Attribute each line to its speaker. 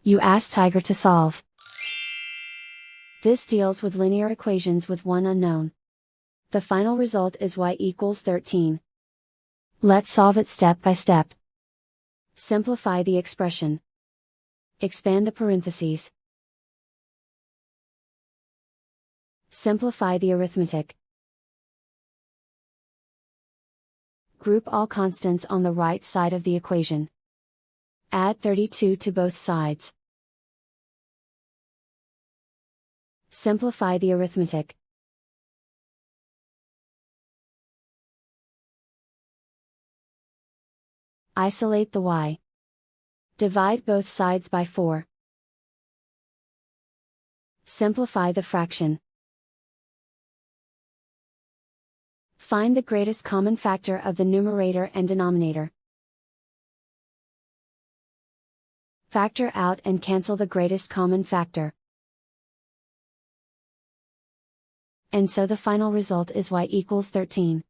Speaker 1: You ask Tiger to solve. This deals with linear equations with one unknown. The final result is y equals 13. Let's solve it step by step. Simplify the expression. Expand the parentheses. Simplify the arithmetic. Group all constants on the right side of the equation. Add 32 to both sides. Simplify the arithmetic. Isolate the y. Divide both sides by 4. Simplify the fraction. Find the greatest common factor of the numerator and denominator. Factor out and cancel the greatest common factor. And so the final result is y equals 13.